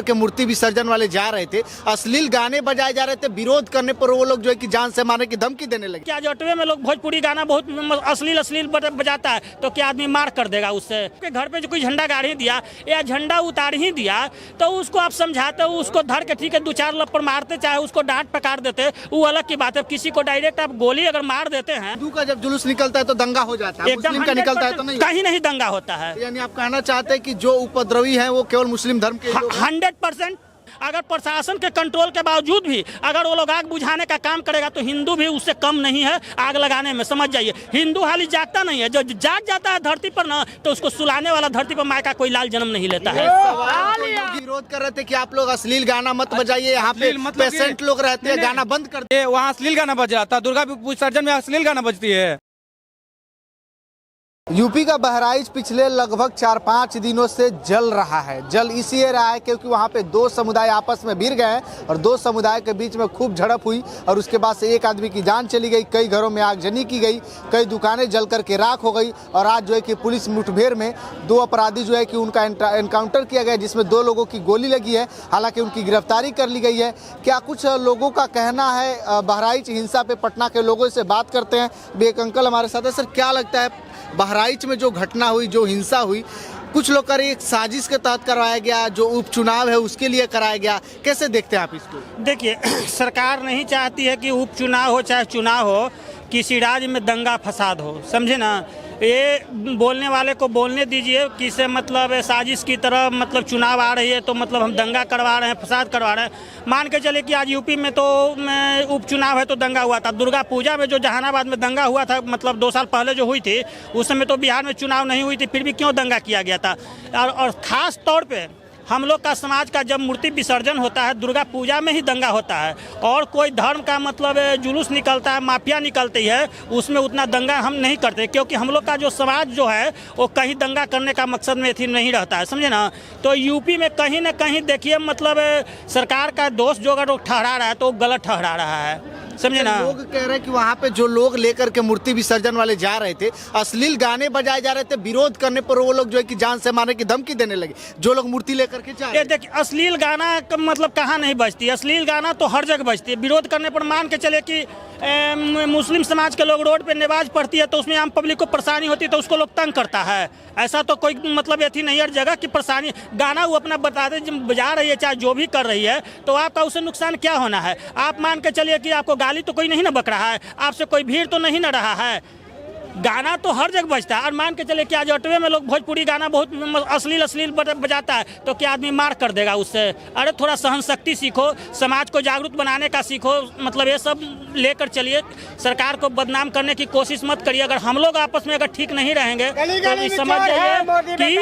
के मूर्ति विसर्जन वाले जा रहे थे, अश्लील गाने बजाए जा रहे थे, विरोध करने पर वो लोग जो है कि जान से मारने की धमकी देने लगे। क्या जटवे में लोग भोजपुरी गाना बहुत अश्लील बजाता है तो क्या आदमी मार कर देगा उससे? घर पे जो कोई झंडा गाड़ ही दिया या झंडा उतार ही दिया तो उसको आप समझाते हो, उसको धर के ठीक है 2-4 लप्पड़ मारते, चाहे उसको डांट पकार देते, वो अलग की बात है। किसी को डायरेक्ट आप गोली अगर मार देते हैं, हिंदू का जब जुलूस निकलता है तो दंगा हो जाता है, मुस्लिम का निकलता है तो नहीं, कहीं नहीं दंगा होता है। यानी आप कहना चाहते हैं कि जो उपद्रवी हैं वो केवल मुस्लिम धर्म के लोग हैं? 100%। अगर प्रशासन के कंट्रोल के बावजूद भी अगर वो लोग आग बुझाने का काम करेगा तो हिंदू भी उससे कम नहीं है आग लगाने में, समझ जाइए। हिंदू हाली जागता नहीं है, जो जाग जाता है धरती पर ना तो उसको सुलाने वाला धरती पर मायका कोई लाल जन्म नहीं लेता है। विरोध कर रहे थे कि आप लोग अश्लील गाना मत बजाइए, यहाँ पे पेशेंट लोग रहते हैं, गाना बंद कर दे। वहाँ अश्लील गाना बज जाता है, दुर्गा विसर्जन में अश्लील गाना बजती है। यूपी का बहराइच पिछले लगभग 4-5 दिनों से जल रहा है। जल इसलिए रहा है क्योंकि वहाँ पे 2 समुदाय आपस में भिड़ गए हैं और 2 समुदाय के बीच में खूब झड़प हुई और उसके बाद से एक आदमी की जान चली गई, कई घरों में आगजनी की गई, कई दुकानें जल करके राख हो गई और आज जो है कि पुलिस मुठभेड़ में 2 अपराधी जो है कि उनका एनकाउंटर किया गया, जिसमें 2 लोगों की गोली लगी है। हालांकि उनकी गिरफ्तारी कर ली गई है। क्या कुछ लोगों का कहना है बहराइच हिंसा पे? पटना के लोगों से बात करते हैं। एक अंकल हमारे साथ है। सर, क्या लगता है बहराइच में जो घटना हुई, जो हिंसा हुई, कुछ लोग कह रहे एक साजिश के तहत करवाया गया, जो उपचुनाव है उसके लिए कराया गया, कैसे देखते हैं आप इसको? देखिए, सरकार नहीं चाहती है कि उपचुनाव हो चाहे चुनाव हो, किसी राज्य में दंगा फसाद हो, समझे ना। ये बोलने वाले को बोलने दीजिए कि से मतलब साजिश की तरह मतलब चुनाव आ रही है तो मतलब हम दंगा करवा रहे हैं, फसाद करवा रहे हैं। मान के चले कि आज यूपी में तो उपचुनाव है तो दंगा हुआ था। दुर्गा पूजा में जो जहानाबाद में दंगा हुआ था, मतलब 2 साल पहले जो हुई थी, उस समय तो बिहार में चुनाव नहीं हुई थी, फिर भी क्यों दंगा किया गया था? और ख़ास तौर पर हम लोग का समाज का जब मूर्ति विसर्जन होता है, दुर्गा पूजा में ही दंगा होता है और कोई धर्म का मतलब जुलूस निकलता है, माफिया निकलती है, उसमें उतना दंगा हम नहीं करते क्योंकि हम लोग का जो समाज जो है वो कहीं दंगा करने का मकसद में थी नहीं रहता है, समझे ना। तो यूपी में कहीं ना कहीं देखिए मतलब सरकार का दोष जो अगर ठहरा रहा है तो गलत ठहरा रहा है, समझे ना। लोग कह रहे हैं कि वहाँ पे जो लोग लेकर के मूर्ति विसर्जन वाले जा रहे थे, अश्लील गाने बजाए जा रहे थे, विरोध करने पर वो लोग जो है कि जान से मारने की धमकी देने लगे, जो लोग मूर्ति लेकर के जा रहे हैं। देखिए, अश्लील गाना का मतलब कहाँ नहीं बजती, अश्लील गाना तो हर जगह बजती है। विरोध करने पर मान के चले कि मुस्लिम समाज के लोग रोड पे नमाज पढ़ती है तो उसमें आम पब्लिक को परेशानी होती है तो उसको लोग तंग करता है। ऐसा तो कोई मतलब ऐसी नहीं हर जगह की परेशानी। गाना वो अपना बता दे, जब बजा रही है चाहे जो भी कर रही है तो आपका उससे नुकसान क्या होना है? आप मान के चलिए कि आपको गाली तो कोई नहीं ना बक रहा है, आपसे कोई भीड़ तो नहीं ना रहा है। गाना तो हर जगह बजता है और मान के चले कि आज जटवे में लोग भोजपुरी गाना बहुत अश्लील बजाता है तो क्या आदमी मार कर देगा उससे? अरे थोड़ा सहन शक्ति सीखो, समाज को जागरूक बनाने का सीखो, मतलब ये सब लेकर चलिए। सरकार को बदनाम करने की कोशिश मत करिए। अगर हम लोग आपस में अगर ठीक नहीं रहेंगे तो समझ जाइए कि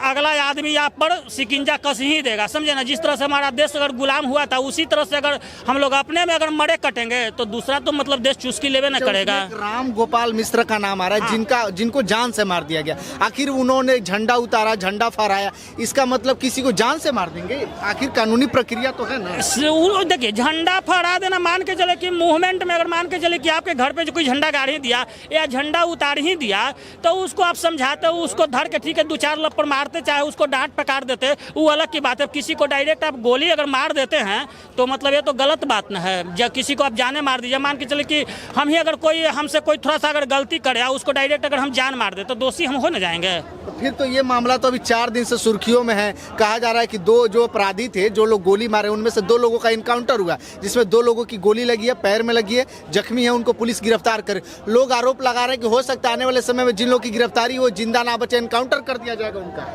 अगला आदमी आप पर शिकंजा कस ही देगा, समझे ना। जिस तरह से हमारा देश अगर गुलाम हुआ था उसी तरह से अगर हम लोग अपने में अगर मरे कटेंगे तो दूसरा तो मतलब देश चुस्की लेवे न करेगा। राम गोपाल मिश्र का नाम आ रहा है, जिनको जान से मार दिया गया। आखिर उन्होंने झंडा उतारा, झंडा फहराया, इसका मतलब किसी को जान से मार देंगे? आखिर कानूनी प्रक्रिया तो है ना। देखिए, झंडा फहरा देना मान के चले कि मूवमेंट में अगर मान के चले कि आपके घर पे जो कोई झंडा गाड़ ही दिया या झंडा उतार ही दिया तो उसको आप समझाते हो, उसको धर के ठीक है 2-4 लप्पड़ मारते, चाहे उसको डांट पकार देते, वो अलग की बात है। किसी को डायरेक्ट आप गोली अगर मार देते हैं तो मतलब ये तो गलत बात न है। जब किसी को आप जाने मार दीजिए, मान के चले कि हम ही अगर कोई हमसे कोई थोड़ा सा अगर गलती करे उसको डायरेक्ट अगर हम जान मार दे तो दोषी हम हो न जाएंगे। फिर तो ये मामला तो अभी 4 दिन से सुर्खियों में है। कहा जा रहा है कि 2 जो अपराधी थे, जो लोग गोली मारे, उनमें से 2 लोगों का इनकाउंटर हुआ, जिसमें 2 लोगों की गोली लगी है, पैर में लगी है, जख्मी है, उनको पुलिस गिरफ्तार करे। लोग आरोप लगा रहे हैं कि हो सकता है आने वाले समय में जिन लोगों की गिरफ्तारी हो जिंदा ना बचे, इनकाउंटर कर दिया जाएगा उनका।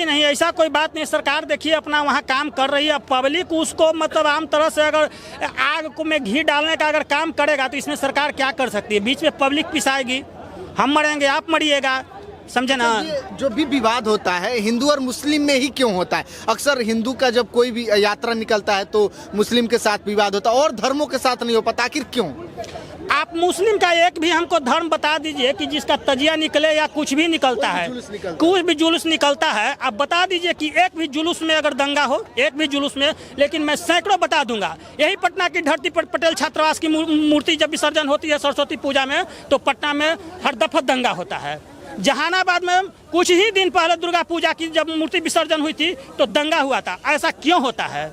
नहीं, ऐसा कोई बात नहीं। सरकार देखिए अपना वहाँ काम कर रही है। पब्लिक उसको मतलब आम तरह से अगर आग को में घी डालने का अगर काम करेगा तो इसमें सरकार क्या कर सकती है? बीच में पब्लिक पिसाएगी, हम मरेंगे, आप मरिएगा, समझे ना। जो भी विवाद होता है हिंदू और मुस्लिम में ही क्यों होता है? अक्सर हिंदू का जब कोई भी यात्रा निकलता है तो मुस्लिम के साथ विवाद होता है और धर्मों के साथ नहीं हो पाता, आखिर क्यों? आप मुस्लिम का एक भी हमको धर्म बता दीजिए कि जिसका तजिया निकले या कुछ भी निकलता है, कुछ भी जुलूस निकलता है, आप बता दीजिए कि एक भी जुलूस में अगर दंगा हो, एक भी जुलूस में। लेकिन मैं सैकड़ों बता दूंगा। यही पटना की धरती पर पटेल छात्रावास की मूर्ति जब विसर्जन होती है सरस्वती पूजा में तो पटना में हर दफा दंगा होता है। जहानाबाद में कुछ ही दिन पहले दुर्गा पूजा की जब मूर्ति विसर्जन हुई थी तो दंगा हुआ था। ऐसा क्यों होता है,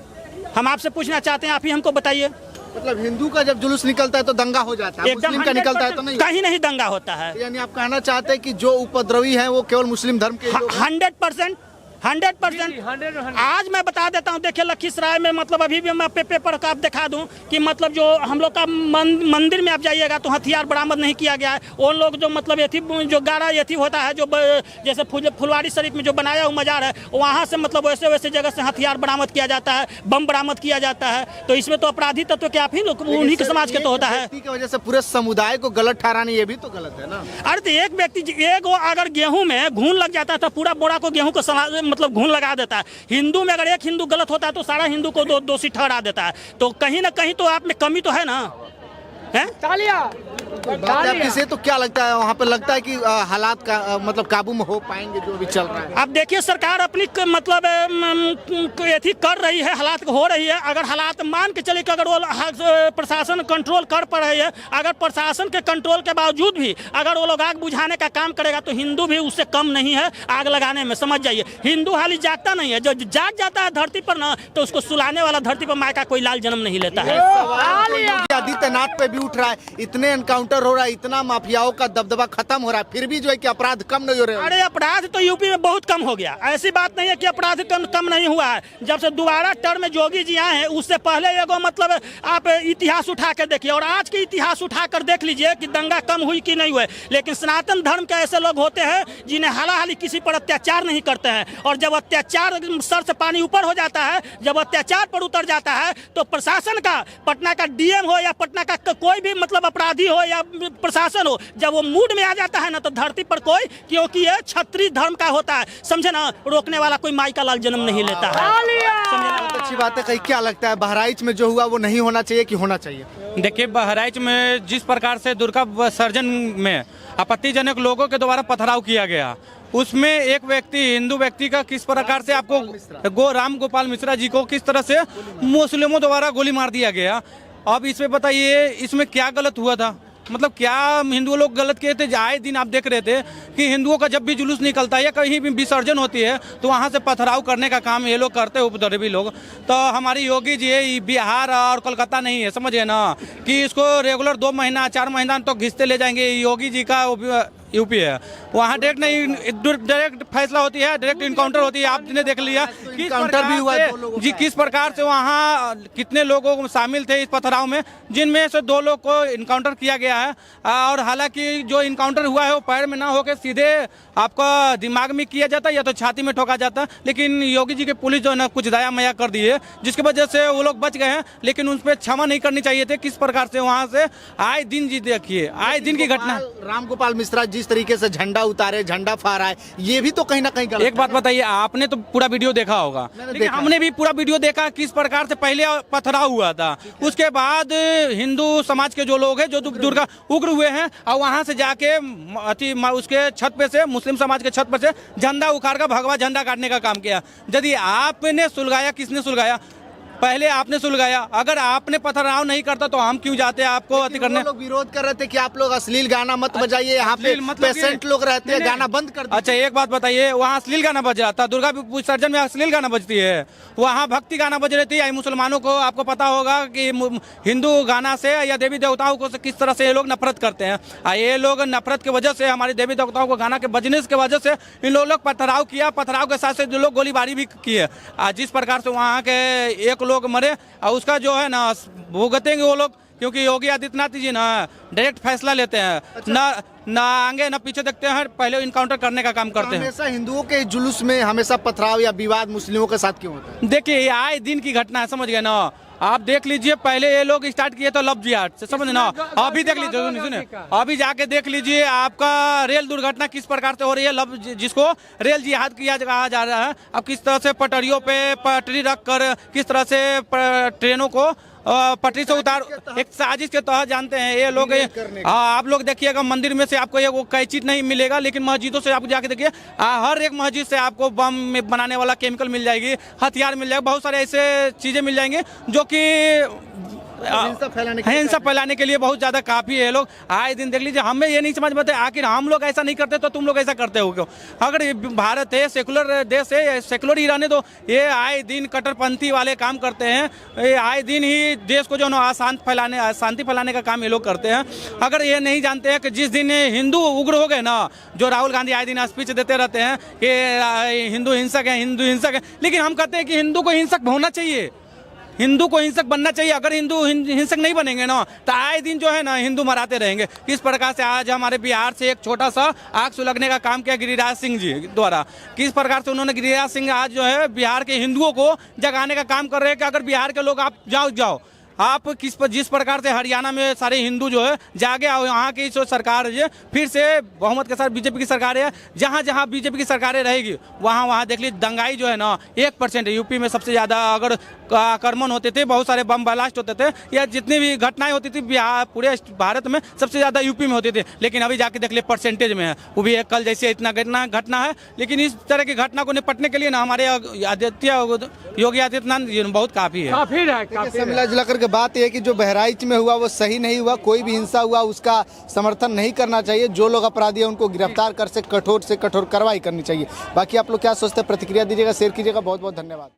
हम आपसे पूछना चाहते हैं, आप ही हमको बताइए। मतलब हिंदू का जब जुलूस निकलता है तो दंगा हो जाता है, मुस्लिम का निकलता है तो नहीं? कहीं नहीं दंगा होता है। यानी आप कहना चाहते हैं कि जो उपद्रवी हैं वो केवल मुस्लिम धर्म के लोग हैं? 100%। आज मैं बता देता हूँ, देखिए लखीसराय में मतलब अभी भी मैं पेपर का आप दिखा दूं कि मतलब जो हम लोग का मंदिर में आप जाइएगा तो हथियार बरामद नहीं किया गया है। वो लोग जो मतलब यथी जो गारा यथी होता है, जो जैसे फुलवाड़ी शरीफ में जो बनाया हुआ मजार है, वहाँ से मतलब वैसे वैसे जगह से हथियार बरामद किया जाता है, बम बरामद किया जाता है। तो इसमें तो अपराधी तत्व के आप ही लोग उन्हीं के समाज के तो होता है। की वजह से पूरे समुदाय को गलत ठहराना ये भी तो गलत है ना। अरे तो एक व्यक्ति एक अगर गेहूं में घून लग जाता है तो पूरा बोरा को गेहूं को मतलब घून लगा देता है। हिंदू में अगर एक हिंदू गलत होता है तो सारा हिंदू को दोषी ठहरा देता है। तो कहीं ना कहीं तो आप में कमी तो है ना, है? आपकी से तो क्या लगता है, वहाँ पे लगता है कि हालात का मतलब काबू में हो पाएंगे जो अभी चल रहा है? अब देखिए सरकार अपनी मतलब एथी कर रही है, हालात हो रही है। अगर हालात मान के चले कि अगर वो प्रशासन कंट्रोल कर पा रही है, अगर प्रशासन के कंट्रोल के बावजूद भी अगर वो लोग आग बुझाने का काम करेगा तो हिंदू भी उससे कम नहीं है आग लगाने में, समझ जाइए। हिंदू हाली जागता नहीं है, जो जाग जाता है धरती पर ना तो उसको सुलाने वाला धरती पर माँ का कोई लाल जन्म नहीं लेता है। आदित्यनाथ पे भी उठ रहा है, इतने एनकाउंटर हो रहा है, इतना माफियाओं का दबदबा खत्म हो रहा है, फिर भी जो है कि अपराध कम नहीं हो रहे। अरे अपराध तो यूपी में बहुत कम हो गया, ऐसी बात नहीं है कि अपराध कम नहीं हुआ है। जब से दोबारा टर्म में योगी जी आए हैं उससे पहले एगो मतलब आप इतिहास उठा कर देखिए और आज के इतिहास उठा कर देख लीजिए कि दंगा कम हुई कि नहीं हुए। लेकिन सनातन धर्म के ऐसे लोग होते हैं जिन्हें हालाहाली किसी पर अत्याचार नहीं करते हैं, और जब अत्याचार सर से पानी ऊपर हो जाता है, जब अत्याचार पर उतर जाता है तो प्रशासन का, पटना का डीएम हो या पटना का कोई भी मतलब अपराधी हो या प्रशासन हो, जब वो मूड में आ जाता है ना तो धरती पर कोई, क्योंकि ये क्षत्रिय धर्म का होता है, समझे ना, रोकने वाला कोई माई का लाल जन्म नहीं लेता है। बहुत अच्छी बात है। कहीं क्या लगता है बहराइच में जो हुआ वो नहीं होना चाहिए कि होना चाहिए? देखिए बहराइच में जिस प्रकार से दुर्गा विसर्जन में आपत्तिजनक लोगों के द्वारा पथराव किया गया, उसमें एक व्यक्ति, हिंदू व्यक्ति का किस प्रकार से आपको राम गोपाल मिश्रा जी को किस तरह से मुस्लिमों द्वारा गोली मार दिया गया। अब इसमें बताइए इसमें क्या गलत हुआ था, मतलब क्या हिंदू लोग गलत किए थे? आए दिन आप देख रहे थे कि हिंदुओं का जब भी जुलूस निकलता है या कहीं भी विसर्जन होती है तो वहाँ से पथराव करने का काम ये लोग करते हैं, उपद्रवी लोग। तो हमारी योगी जी बिहार और कोलकाता नहीं है, समझिए ना, कि इसको रेगुलर 2 महीना 4 महीना तो घिसते ले जाएंगे। योगी जी का यूपी है, वहाँ डायरेक्ट फैसला होती है, डायरेक्ट इनकाउंटर होती है। आपने देख लिया इनकाउंटर भी हुआ जी, किस प्रकार से वहाँ कितने लोगों शामिल थे इस पथराव में, जिनमें से 2 लोग को इनकाउंटर किया गया है। और हालांकि जो इनकाउंटर हुआ है वो पैर में ना होकर सीधे आपका दिमाग में किया जाता है या तो छाती में ठोका जाता है। लेकिन योगी जी की पुलिस जो है ना कुछ दया मया कर दी है, जिसकी वजह से वो लोग बच गए हैं। लेकिन उन पर क्षमा नहीं करनी चाहिए थे। किस प्रकार से वहाँ से आए दिन जी देखिए, आए दिन की घटना। राम गोपाल मिश्रा जिस तरीके से झंडा उतारे, झंडा फहरा है, ये भी तो कहीं ना कहीं गलत। एक बात बताइए, आपने तो पूरा वीडियो देखा होगा, लेकिन हमने भी पूरा वीडियो देखा किस प्रकार से पहले पथराव हुआ था, उसके बाद हिंदू समाज के जो लोग हैं जो दुर्गा उग्र हुए हैं और वहां से जाके उसके छत पे से, मुस्लिम समाज के छत पर से झंडा उखाड़ कर भगवा झंडा काटने का काम किया। यदि आपने सुलगाया, किसने सुलगाया? पहले आपने सुलगाया। अगर आपने पथराव नहीं करता तो हम क्यों जाते आपको अति करने? लोग विरोध कर रहे थे कि आप लोग अश्लील गाना मत बजाइए, यहाँ पे पेशेंट लोग रहते हैं, गाना बंद कर दीजिए। अच्छा एक बात बताइए, वहाँ अश्लील गाना बज रहा था? दुर्गा विसर्जन में अश्लील गाना बजती है, वहाँ भक्ति गाना बज रही थी। मुसलमानों को आपको पता होगा कि हिंदू गाना से या देवी देवताओं को किस तरह से ये लोग नफरत करते हैं। ये लोग नफरत की वजह से, हमारी देवी देवताओं को गाना के बजने की वजह से इन लोग पथराव किया। पथराव के साथ जो लोग गोलीबारी भी की है। जिस प्रकार से वहाँ के एक लोग मरे और उसका जो है ना भुगतेंगे वो लोग, क्योंकि योगी आदित्यनाथ जी ना डायरेक्ट फैसला लेते हैं। अच्छा। ना आगे ना पीछे देखते हैं, पहले इनकाउंटर करने का काम करते हैं। हमेशा हिंदुओं के जुलूस में हमेशा पथराव या विवाद मुस्लिमों के साथ क्यों होता है? देखिए ये आए दिन की घटना है, समझ गए ना। आप देख लीजिए, पहले ये लोग स्टार्ट किए तो लव जिहाद से, समझ ना। अभी देख लीजिए, सुनिए, अभी जाके देख लीजिए आपका रेल दुर्घटना किस प्रकार से हो रही है। लव जिसको रेल जिहाद किया कहा जा रहा है। अब किस तरह से पटरियों पे पटरी रख कर किस तरह से ट्रेनों को पटरी से उतार, एक साजिश के तहत जानते हैं ये लोग। आप लोग देखिएगा मंदिर में से आपको ये वो कैंची नहीं मिलेगा, लेकिन मस्जिदों से आप जाके देखिए हर एक मस्जिद से आपको बम में बनाने वाला केमिकल मिल जाएगी, हथियार मिल जाएगा, बहुत सारे ऐसे चीजें मिल जाएंगे जो कि हिंसा फैलाने के लिए बहुत ज्यादा काफी है। लोग आए दिन देख लीजिए, हमें ये नहीं समझ में आता आखिर हम लोग ऐसा नहीं करते तो तुम लोग ऐसा करते हो क्यों? अगर ये भारत है, सेकुलर देश है, सेकुलर ही रहने दो। ये आए दिन कट्टरपंथी वाले काम करते हैं, ये आए दिन ही देश को जो है शांति फैलाने का काम ये लोग करते हैं। अगर ये नहीं जानते हैं कि जिस दिन हिंदू उग्र हो गए ना, जो राहुल गांधी आए दिन स्पीच देते रहते हैं कि हिंदू हिंसक है, हिंदू हिंसक है, लेकिन हम कहते हैं कि हिंदू को हिंसक होना चाहिए, हिंदू को हिंसक बनना चाहिए। अगर हिंदू हिंसक नहीं बनेंगे ना तो आए दिन जो है ना हिंदू मराते रहेंगे। इस प्रकार से आज हमारे बिहार से एक छोटा सा आग सुलगने का काम किया गिरिराज सिंह जी द्वारा। किस प्रकार से उन्होंने, गिरिराज सिंह आज जो है बिहार के हिंदुओं को जगाने का काम कर रहे हैं कि अगर बिहार के लोग आप जाओ आप जिस प्रकार से हरियाणा में सारे हिंदू जो है जागे और यहाँ की जो सरकार है फिर से बहुमत के साथ बीजेपी की सरकार है, जहाँ जहाँ बीजेपी की सरकारें रहेगी वहाँ देख लीजिए दंगाई जो है ना 1% है। यूपी में सबसे ज़्यादा अगर आक्रमण होते थे, बहुत सारे बम ब्लास्ट होते थे या जितनी भी घटनाएं होती थी बिहार पूरे भारत में सबसे ज़्यादा यूपी में होती थी, लेकिन अभी जाके देख लीजिए परसेंटेज में है। वो भी कल जैसे इतना घटना है, लेकिन इस तरह की घटना को निपटने के लिए ना हमारे योगी आदित्यनाथ बहुत काफ़ी है। बात यह है कि जो बहराइच में हुआ वो सही नहीं हुआ, कोई भी हिंसा हुआ उसका समर्थन नहीं करना चाहिए। जो लोग अपराधी हैं उनको गिरफ्तार कर से कठोर कार्रवाई करनी चाहिए। बाकी आप लोग क्या सोचते हैं, प्रतिक्रिया दीजिएगा, शेयर कीजिएगा। बहुत बहुत धन्यवाद।